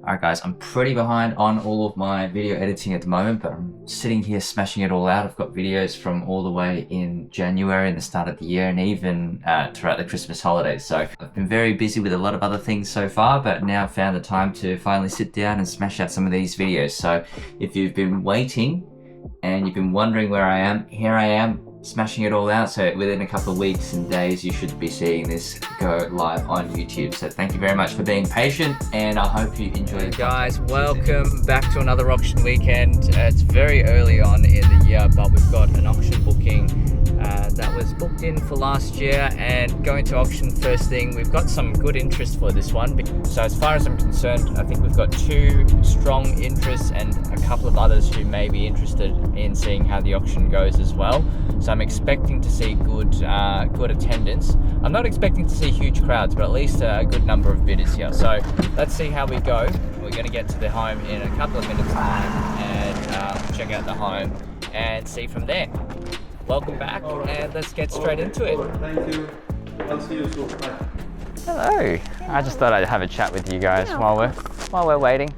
Alright guys, I'm pretty behind on all of my video editing at the moment, but I'm sitting here smashing it all out. I've got videos from all the way in January and the start of the year, and even throughout the Christmas holidays. So I've been very busy with a lot of other things so far, but now I've found the time to finally sit down and smash out some of these videos. So if you've been waiting and you've been wondering where I am, here I am, smashing it all out. So within a couple of weeks and days you should be seeing this go live on YouTube. So thank you very much for being patient, and I hope you enjoy it. Guys, welcome back to another auction weekend. It's very early on in the year, but we've got an auction booking that was booked in for last year, and going to auction first thing. We've got some good interest for this one. So as far as I'm concerned, I think we've got 2 strong interests and a couple of others who may be interested in seeing how the auction goes as well. So I'm expecting to see good attendance. I'm not expecting to see huge crowds, but at least a good number of bidders here. So let's see how we go. We're going to get to the home in a couple of minutes time and check out the home and see from there. Welcome back, and let's get straight into it. Thank you. I'll see you soon. Bye. Hello. I just thought I'd have a chat with you guys while we're waiting.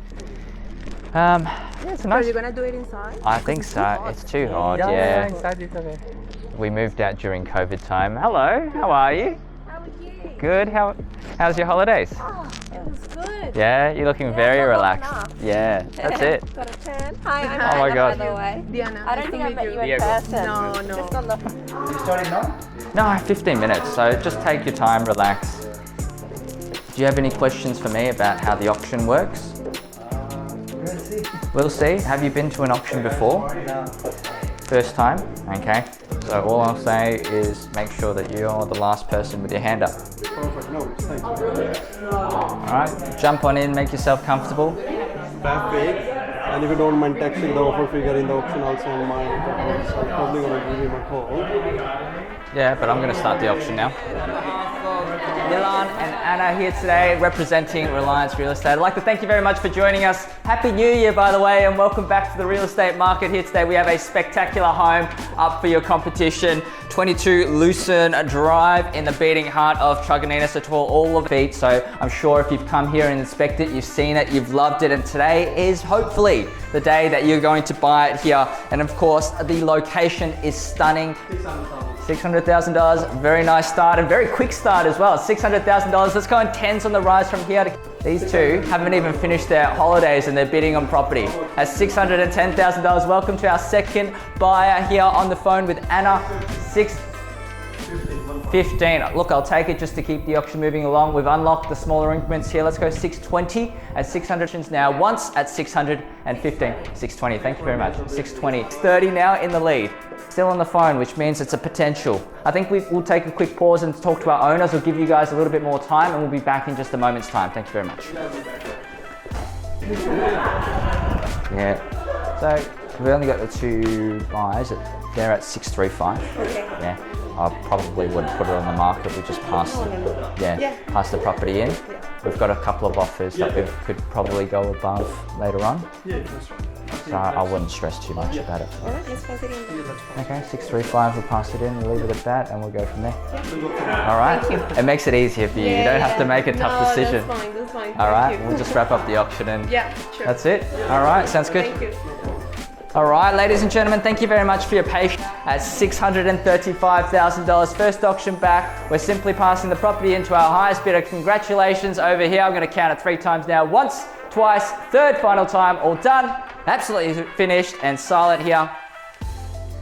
Yeah, it's a nice. So you're gonna do it inside? I think so. It's too hot. Yeah. Inside is okay. We moved out during COVID time. Hello. How are you? How are you? Good. How's your holidays? Oh, it was good. Yeah, you're looking very relaxed. enough. Yeah, that's it. Got a tan. Hi, I'm Oh my Anna, God. by the way. Diana, I don't think I met you in Yeah, person. No. Just on the... You starting now? No, 15 minutes. So just take your time, relax. Do you have any questions for me about how the auction works? We'll see. We'll see. Have you been to an auction before? No. First time? Okay. So all I'll say is make sure that you're the last person with your hand up. Perfect. No, thank you. Alright, jump on in, make yourself comfortable. Back big. And if you don't mind texting the offer figure in the auction also on my account, so I'm probably going to give him a call. Yeah, but I'm going to start the auction now. Milan and Anna here today representing Reliance Real Estate. I'd like to thank you very much for joining us. Happy New Year, by the way, and welcome back to the real estate market. Here today we have a spectacular home up for your competition. 22 Lucerne Drive in the beating heart of Truganina, so to all of feet. So I'm sure if you've come here and inspected it, you've seen it, you've loved it, and today is hopefully the day that you're going to buy it here. And of course, the location is stunning. $600,000, very nice start and very quick start as well. $600,000, let's go in tens on the rise from here. These two haven't even finished their holidays and they're bidding on property at $610,000. Welcome to our second buyer here on the phone with Anna. 615. Look, I'll take it just to keep the auction moving along. We've unlocked the smaller increments here. Let's go 620 at 600 now. Once at 615. 620. Thank you very much. 620. 30 now in the lead. Still on the phone, which means it's a potential. I think we'll take a quick pause and talk to our owners. We'll give you guys a little bit more time, and we'll be back in just a moment's time. Thank you very much. Yeah. So we've only got the 2 buyers. They're at 635. Okay. Yeah. I probably wouldn't put it on the market. We just pass pass the property in. We've got a couple of offers that we could probably go above later on. Yeah, that's right. So I wouldn't stress too much about it. Alright, let's pass it in. Okay, 635, we'll pass it in, we'll leave it at that, and we'll go from there. Yeah. All right? Thank you. It makes it easier for you. You don't have to make a tough decision. That's fine, that's fine. All right, Thank you. we'll just wrap up the auction and Yeah, sure. that's it. All right, sounds good. Thank you. All right, ladies and gentlemen, thank you very much for your patience. At $635,000, first auction back. We're simply passing the property into our highest bidder. Congratulations over here. I'm going to count it 3 times now. Once, twice, third final time, all done. Absolutely finished and silent here.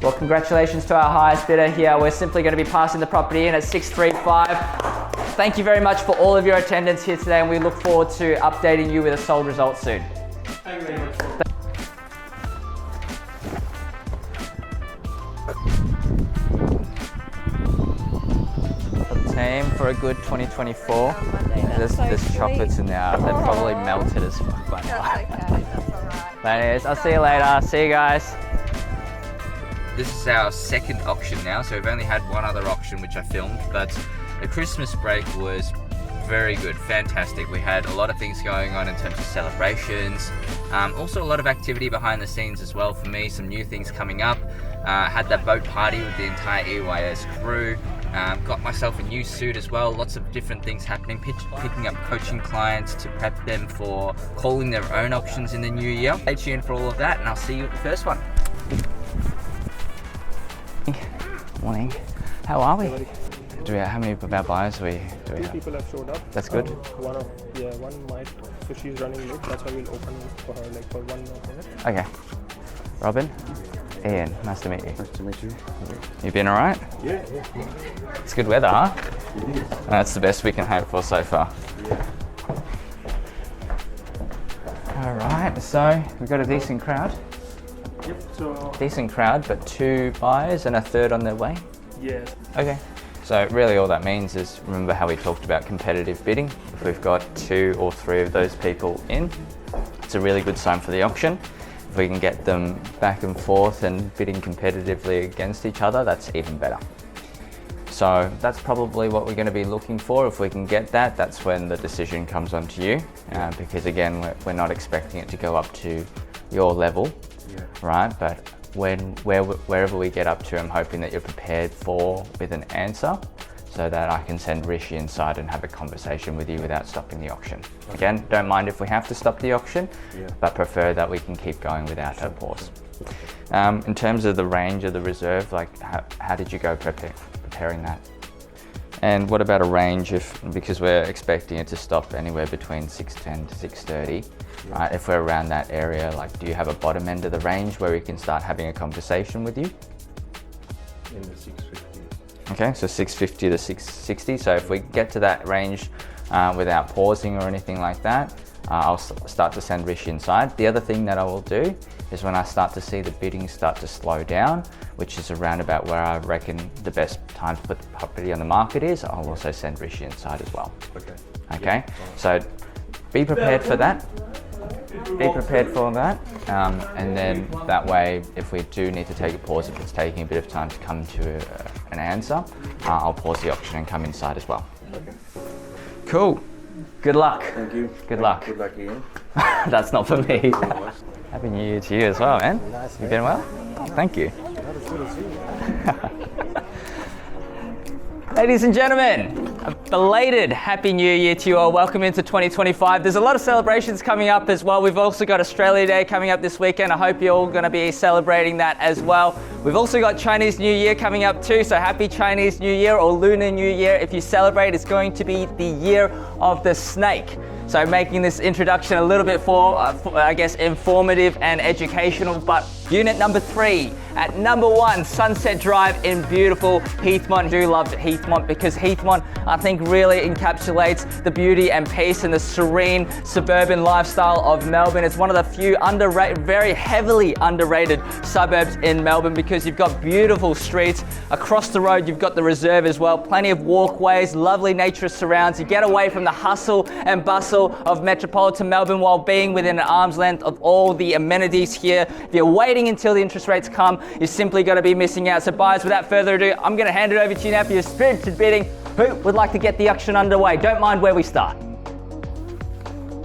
Well, congratulations to our highest bidder here. We're simply going to be passing the property in at 635. Thank you very much for all of your attendance here today, and we look forward to updating you with a sold result soon. Thank you very much. Team for a good 2024. There's chocolates in there. They're probably melted as fuck by now. That's okay, that's alright. Ladies, I'll see you later. See you guys. This is our second auction now, so we've only had one other auction which I filmed, but the Christmas break was very good, fantastic. We had a lot of things going on in terms of celebrations, also a lot of activity behind the scenes as well for me, some new things coming up. Had that boat party with the entire EYS crew. Got myself a new suit as well. Lots of different things happening. Picking up coaching clients to prep them for calling their own auctions in the new year. Stay tuned for all of that, and I'll see you at the first one. Morning. How are we? How many of our buyers do we have? People have showed up. That's good. One might. So she's running late. That's why we'll open for her like for 1 minute. Okay. Robin, Ian, nice to meet you. Nice to meet you. You been all right? Yeah. It's good weather, huh? That's the best we can hope for so far. All right, so we've got a decent crowd. Yep. So Decent crowd, but 2 buyers and a third on their way. yes. Okay. So really all that means is, remember how we talked about competitive bidding? If we've got 2 or 3 of those people in, it's a really good sign for the auction. If we can get them back and forth and bidding competitively against each other, that's even better. So that's probably what we're going to be looking for. If we can get that, that's when the decision comes on to you. Because again, we're not expecting it to go up to your level, right? But wherever we get up to, I'm hoping that you're prepared with an answer, so that I can send Rishi inside and have a conversation with you without stopping the auction. Again, don't mind if we have to stop the auction, but prefer that we can keep going without a pause. In terms of the range of the reserve, like how did you go preparing that? And what about a range because we're expecting it to stop anywhere between 610 to 630, right? If we're around that area, like do you have a bottom end of the range where we can start having a conversation with you? In the 650. Okay, so 650 to 660. So if we get to that range without pausing or anything like that, I'll start to send Rishi inside. The other thing that I will do is when I start to see the bidding start to slow down, which is around about where I reckon the best time to put the property on the market is, I'll also send Rishi inside as well. Okay, so be prepared for that. Be prepared for that, and then that way, if we do need to take a pause, if it's taking a bit of time to come to an answer, I'll pause the auction and come inside as well. Cool. Good luck. Thank you. Good luck. Good luck, Ian. That's not for me. Happy New Year to you as well, man. Nice, You been well? Oh, thank you. That is good to see you. Ladies and gentlemen, a belated Happy New Year to you all. Welcome into 2025. There's a lot of celebrations coming up as well. We've also got Australia Day coming up this weekend. I hope you're all going to be celebrating that as well. We've also got Chinese New Year coming up too, so happy Chinese New Year or Lunar New Year. If you celebrate, it's going to be the year of the snake. So making this introduction a little bit I guess, informative and educational, but unit number 3 at number 1, Sunset Drive in beautiful Heathmont. I do love Heathmont because Heathmont, I think, really encapsulates the beauty and peace and the serene suburban lifestyle of Melbourne. It's one of the few underrated, very heavily underrated suburbs in Melbourne because you've got beautiful streets. Across the road, you've got the reserve as well, plenty of walkways, lovely nature surrounds. You get away from the hustle and bustle of metropolitan Melbourne while being within an arm's length of all the amenities here. If you're waiting until the interest rates come, you're simply going to be missing out. So buyers, without further ado, I'm going to hand it over to you now for your spirited bidding. Who would like to get the auction underway? Don't mind where we start.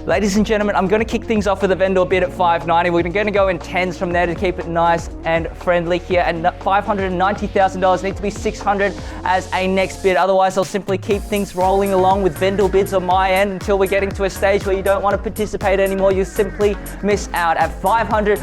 Ladies and gentlemen, I'm going to kick things off with a vendor bid at $590. We're going to go in tens from there to keep it nice and friendly here. And $590,000 needs to be $600 as a next bid. Otherwise, I'll simply keep things rolling along with vendor bids on my end until we're getting to a stage where you don't want to participate anymore. You simply miss out at $500.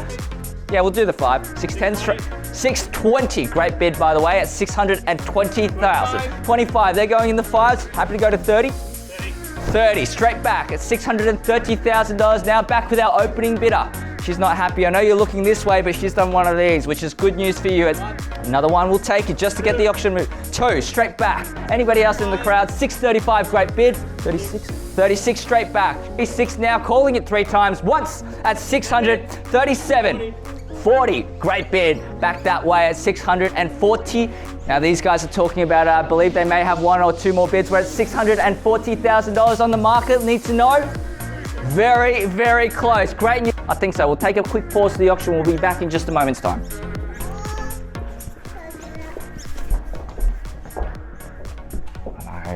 Yeah, we'll do the 5. 610, 620. Great bid, by the way, at $620,000. 25. They're going in the 5s. Happy to go to 30. 30, straight back at $630,000. Now back with our opening bidder. She's not happy. I know you're looking this way, but she's done one of these, which is good news for you. Another one we'll take it just to get the auction move. 2, straight back. Anybody else in the crowd? 635, great bid. 36, 36, straight back. 36 now, calling it 3 times. Once at 600, 37. 40, great bid, back that way at 640. Now these guys are talking about, I believe they may have 1 or 2 more bids. We're at $640,000 on the market. Need to know? Very, very close. Great news. I think so. We'll take a quick pause to the auction. We'll be back in just a moment's time.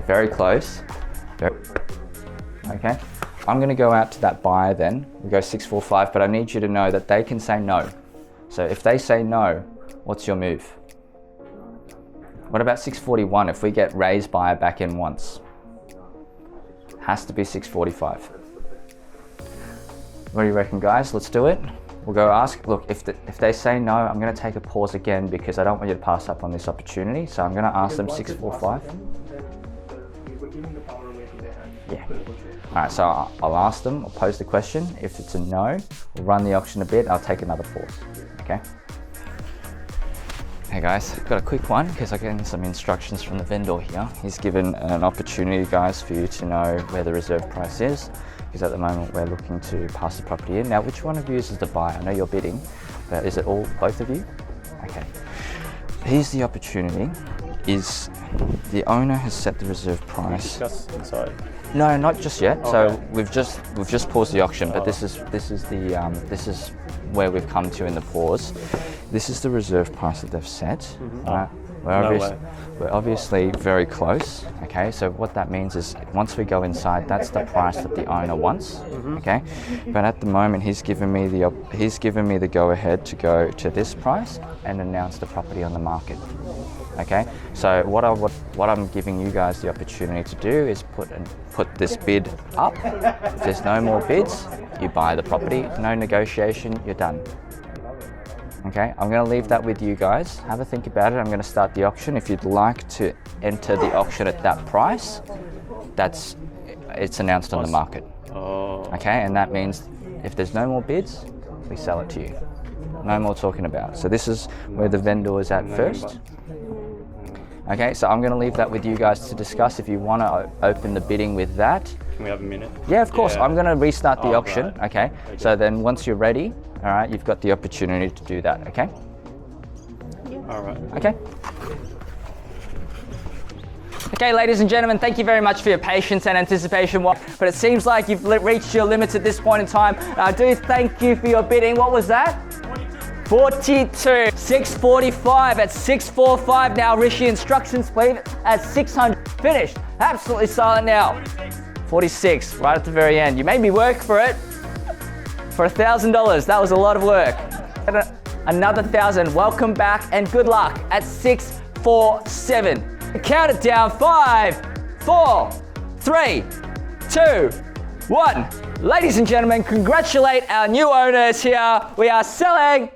Very close. Okay. I'm going to go out to that buyer then. We go 645, but I need you to know that they can say no. So if they say no, what's your move? What about 641 if we get raised buyer back in once? Has to be 645. What do you reckon, guys? Let's do it. We'll go ask. Look, if they say no, I'm going to take a pause again because I don't want you to pass up on this opportunity. So I'm going to ask them 645. Yeah. All right, so I'll ask them, I'll pose the question. If it's a no, we'll run the auction a bit. I'll take another pause, okay? Hey guys, got a quick one because I'm getting some instructions from the vendor here. He's given an opportunity, guys, for you to know where the reserve price is. Because at the moment we're looking to pass the property in. Now, which one of you is the buyer? I know you're bidding, but is it all, both of you? Okay. Here's the opportunity. Is the owner has set the reserve price. Discuss inside. No, not just yet. Okay. So we've just paused the auction, but this is where we've come to in the pause. This is the reserve price that they've set. Right? We're obviously very close. Okay, so what that means is once we go inside, that's the price that the owner wants. Okay, but at the moment he's given me the go ahead to go to this price and announce the property on the market. Okay, so what I'm giving you guys the opportunity to do is put this bid up. If there's no more bids, you buy the property. No negotiation, you're done. Okay, I'm going to leave that with you guys. Have a think about it. I'm going to start the auction. If you'd like to enter the auction at that price, it's announced on the market. Okay, and that means if there's no more bids, we sell it to you. No more talking about. So this is where the vendor is at first. Okay, so I'm going to leave that with you guys to discuss. If you want to open the bidding with that. Can we have a minute? Yeah, of course. Yeah. I'm going to restart the auction. Right. Okay, so then once you're ready, all right, you've got the opportunity to do that. Okay. All right. Okay. Okay, ladies and gentlemen, thank you very much for your patience and anticipation. But it seems like you've reached your limits at this point in time. I do thank you for your bidding. What was that? 42. 645 at 645 now. Rishi, instructions please at 600. Finished. Absolutely silent now. 46, right at the very end. You made me work for it. For $1,000. That was a lot of work. Another 1,000. Welcome back and good luck at 647. Count it down. 5, 4, 3, 2, 1. Ladies and gentlemen, congratulate our new owners here. We are selling.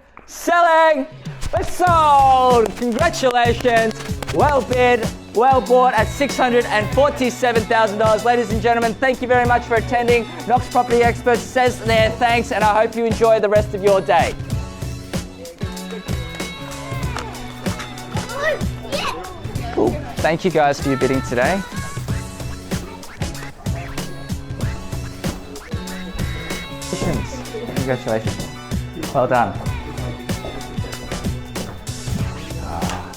We're sold. Congratulations. Well bid, well bought at $647,000. Ladies and gentlemen, thank you very much for attending. Knox Property Experts says their thanks, and I hope you enjoy the rest of your day. Cool. Thank you guys for your bidding today. Congratulations. Well done.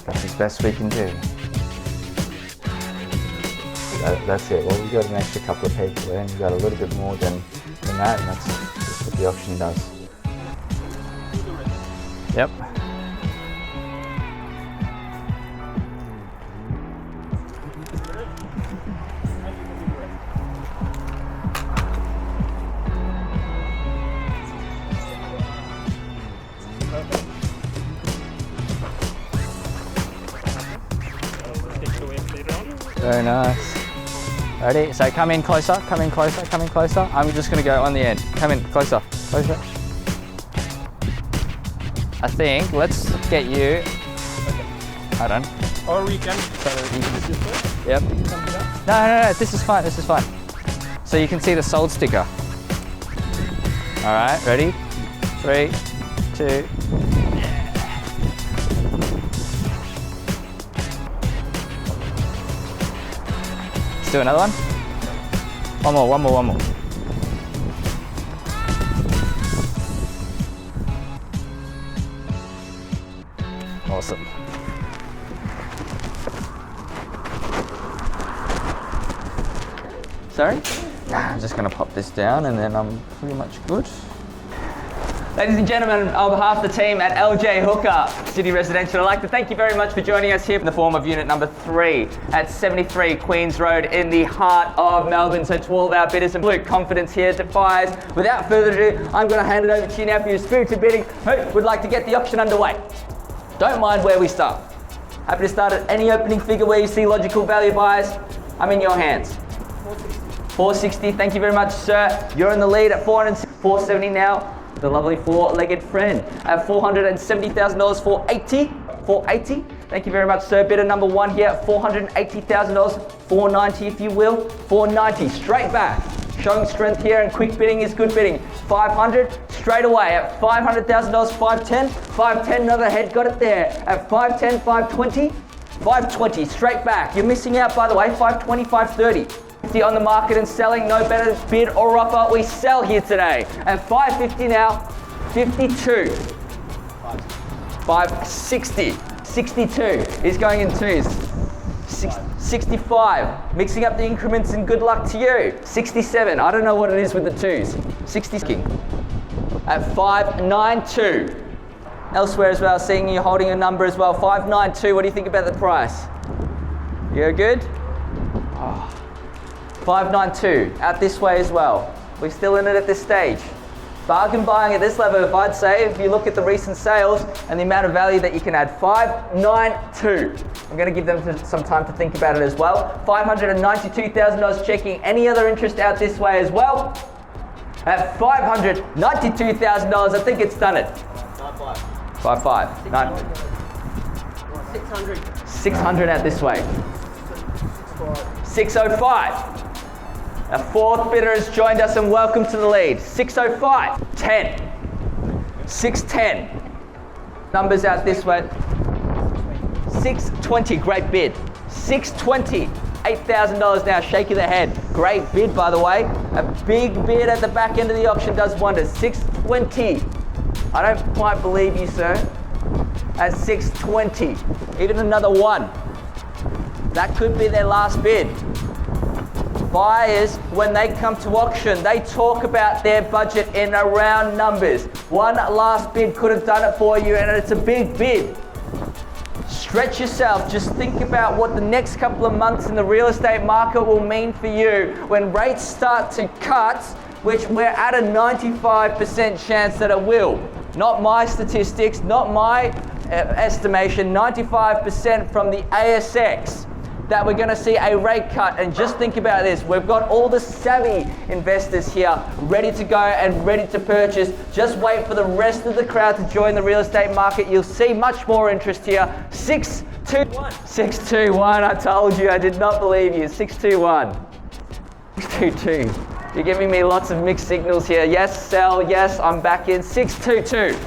That's as best we can do. That's it. Well, we've got an extra couple of people there, and we've got a little bit more than that, and that's just what the auction does. Yep. Very nice. Ready? So come in closer, come in closer, come in closer. I'm just gonna go on the end. Come in closer, closer. I think, let's get you. Hold on. Or we can try to use this way. Yep. No, this is fine, this is fine. So you can see the sold sticker. All right, ready? 3, 2. Do another one. One more. Awesome. Sorry? I'm just gonna pop this down and then I'm pretty much good. Ladies and gentlemen, on behalf of the team at LJ Hooker City Residential, I'd like to thank you very much for joining us here in the form of unit number 3 at 73 Queens Road in the heart of Melbourne. So to all of our bidders and blue confidence here defies. Without further ado, I'm going to hand it over to you now for your spirited bidding. Who would like to get the auction underway? Don't mind where we start. Happy to start at any opening figure where you see logical value buys. I'm in your hands. 460, thank you very much, sir. You're in the lead at 470 now. The lovely four-legged friend at $470,000, 480, 480. Thank you very much, sir. Bidder number one here at $480,000, 490 if you will, 490, straight back. Showing strength here and quick bidding is good bidding. 500, straight away at $500,000, 510, 510, another head, got it there. At 510, 520, 520, straight back. You're missing out, by the way, 520, 530. 50 on the market and selling, no better bid or offer. We sell here today. At 550 now, 52. 560, 62 is going in twos. 65, mixing up the increments and good luck to you. 67, I don't know what it is with the twos. 60 at 592. Elsewhere as well, seeing you holding a number as well. 592, what do you think about the price? You're good? Oh. 592, out this way as well. We're still in it at this stage. Bargain buying at this level, if I'd say, if you look at the recent sales and the amount of value that you can add. 592. I'm going to give them some time to think about it as well. $592,000 checking. Any other interest out this way as well? At $592,000, I think it's done it. 5.5. 600. 600 out this way. 605. A fourth bidder has joined us and welcome to the lead. 605, 10, 610. Numbers out this way. 620, great bid. 620, $8,000 now, shaking the head. Great bid, by the way. A big bid at the back end of the auction does wonders. 620. I don't quite believe you, sir. At 620, even another one. That could be their last bid. Buyers, when they come to auction, they talk about their budget in round numbers. One last bid could have done it for you, and it's a big bid. Stretch yourself. Just think about what the next couple of months in the real estate market will mean for you when rates start to cut, which we're at a 95% chance that it will. Not my statistics, not my estimation, 95% from the ASX. That we're going to see a rate cut. And just think about this, we've got all the savvy investors here ready to go and ready to purchase. Just wait for the rest of the crowd to join the real estate market. You'll see much more interest here. 621. 621, I told you, I did not believe you. 621. 622. You're giving me lots of mixed signals here. Yes, sell, yes, I'm back in. 622.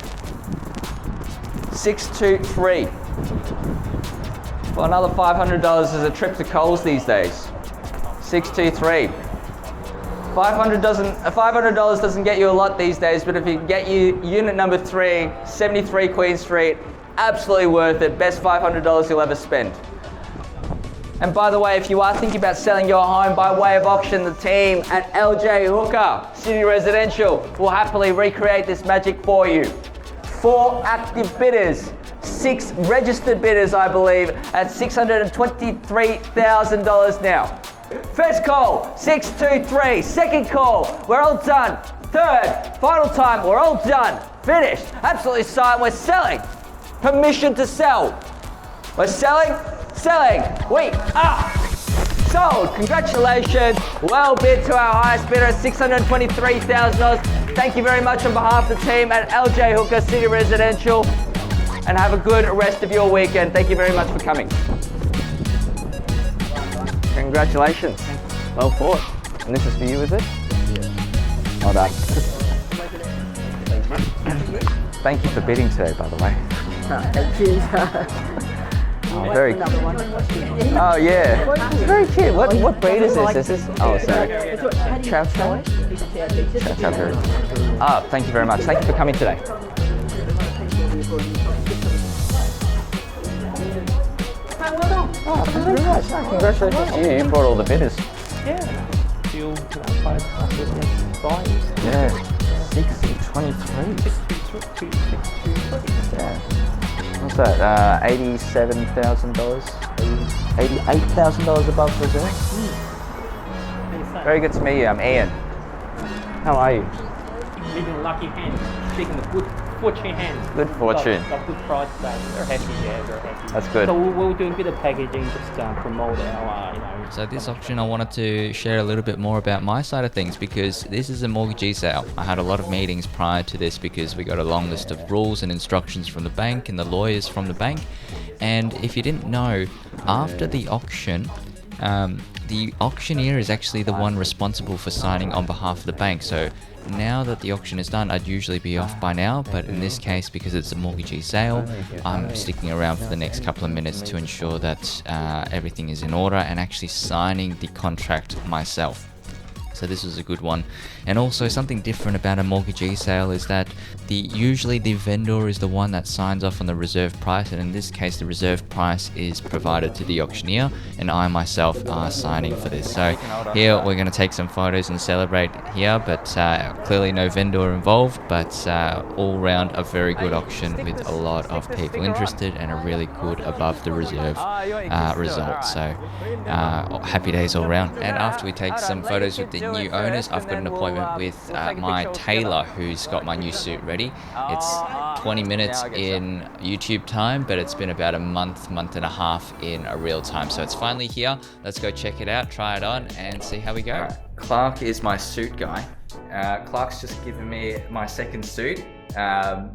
623. Well, another $500 is a trip to Coles these days. 623. $500 doesn't get you a lot these days, but if it can get you unit number 3, 73 Queen Street, absolutely worth it. Best $500 you'll ever spend. And by the way, if you are thinking about selling your home by way of auction, the team at LJ Hooker City Residential will happily recreate this magic for you. 4 active bidders. 6 registered bidders, I believe, at $623,000 now. First call, 623. Second call, we're all done. Third, final time, we're all done. Finished. Absolutely silent. We're selling. Permission to sell. We're selling. Selling. We are sold. Congratulations. Well bid to our highest bidder at $623,000. Thank you very much on behalf of the team at LJ Hooker City Residential. And have a good rest of your weekend. Thank you very much for coming. Congratulations. Well fought. And this is for you, is it? Yeah. Well done. Thank you for bidding today, by the way. Thank you. Oh, very cute. Oh, yeah. It's very cute. What breed is this? Is this? Oh, sorry. Chow Chow? Chow Chow Bird. Ah, thank you very much. Thank you for coming today. Oh, thank you very much. Oh, congratulations to you. You brought all the bidders. Yeah. Still 5 buys. Yeah. 623. Yeah. What's that? $87,000? $88,000 above reserve? Very good to meet you. I'm Ian. How are you? Living lucky hand, speaking of good fortune hand. Good fortune. Got good price tag. They're happy, yeah, they're happy. That's good. So we'll do a bit of packaging, just promote our, So this auction, I wanted to share a little bit more about my side of things because this is a mortgagee sale. I had a lot of meetings prior to this because we got a long list of rules and instructions from the bank and the lawyers from the bank. And if you didn't know, after the auction, the auctioneer is actually the one responsible for signing on behalf of the bank. So now that the auction is done, I'd usually be off by now, but in this case, because it's a mortgagee sale, I'm sticking around for the next couple of minutes to ensure that everything is in order and actually signing the contract myself. So this was a good one. And also something different about a mortgagee sale is that usually the vendor is the one that signs off on the reserve price, and in this case the reserve price is provided to the auctioneer, and I myself are signing for this. So here we're going to take some photos and celebrate here, but clearly no vendor involved, but all round a very good auction with a lot of people interested and a really good above the reserve result. So happy days all round. And after we take some photos with the new owners, I've got an appointment with my tailor who's got my new suit ready. It's 20 minutes in YouTube time, but it's been about a month and a half in a real time. So it's finally here. Let's go check it out, try it on, and see how we go. Clark is my suit guy. Clark's just given me my second suit.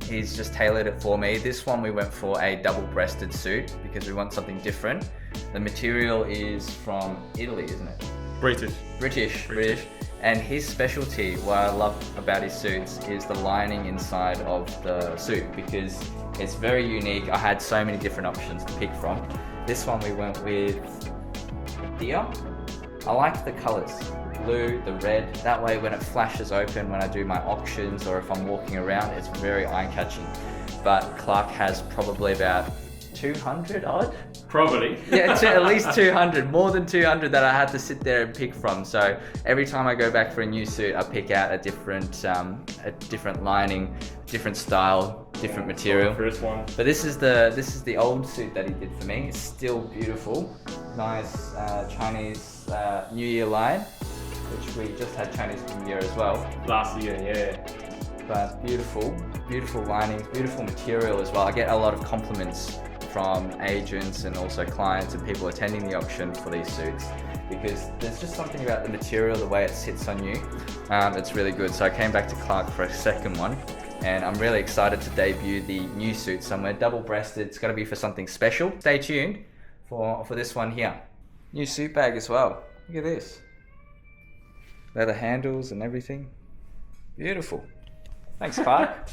He's just tailored it for me. This one we went for a double-breasted suit because we want something different. The material is from Italy, isn't it? British. And his specialty, what I love about his suits, is the lining inside of the suit because it's very unique. I had so many different options to pick from. This one we went with deer. I like the colors, blue, the red. That way when it flashes open when I do my auctions or if I'm walking around, it's very eye-catching. But Clark has probably about 200 odd. Probably. Yeah, at least 200, more than 200 that I had to sit there and pick from. So every time I go back for a new suit, I pick out a different lining, different style, different material. First one. But this is the old suit that he did for me. It's still beautiful, nice Chinese New Year line, which we just had Chinese New Year as well. Last year, yeah. But beautiful linings, beautiful material as well. I get a lot of compliments from agents and also clients and people attending the auction for these suits because there's just something about the material, the way it sits on you. It's really good. So I came back to Clark for a second one and I'm really excited to debut the new suit somewhere. Double-breasted, it's going to be for something special. Stay tuned for this one here. New suit bag as well. Look at this. Leather handles and everything. Beautiful. Thanks, Clark.